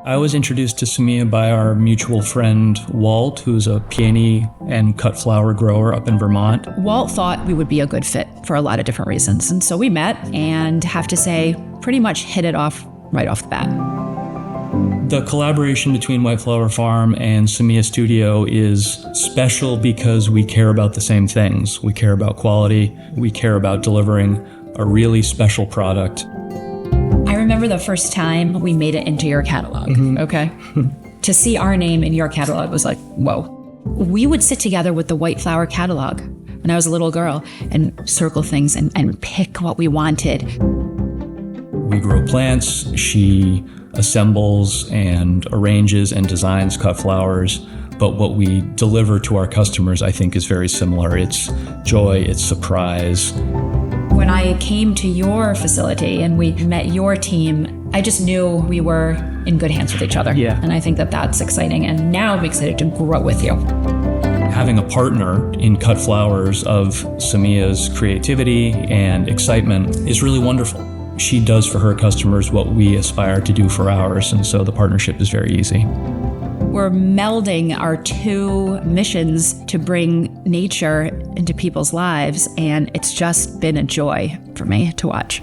I was introduced to Semia by our mutual friend, Walt, who's a peony and cut flower grower up in Vermont. Walt thought we would be a good fit for a lot of different reasons. And so we met and have to say, pretty much hit it off right off the bat. The collaboration between White Flower Farm and SEMIA Studio is special because we care about the same things. We care about quality. We care about delivering a really special product. I remember the first time we made it into your catalog, okay? To see our name in your catalog was like, whoa. We would sit together with the White Flower catalog when I was a little girl and circle things and pick what we wanted. We grow plants. She assembles and arranges and designs cut flowers. But what we deliver to our customers, I think, is very similar. It's joy, it's surprise. When I came to your facility and we met your team, I just knew we were in good hands with each other. Yeah. And I think that that's exciting. And now I'm excited to grow with you. Having a partner in cut flowers of Semia's creativity and excitement is really wonderful. She does for her customers what we aspire to do for ours, and so the partnership is very easy. We're melding our two missions to bring nature into people's lives, and it's just been a joy for me to watch.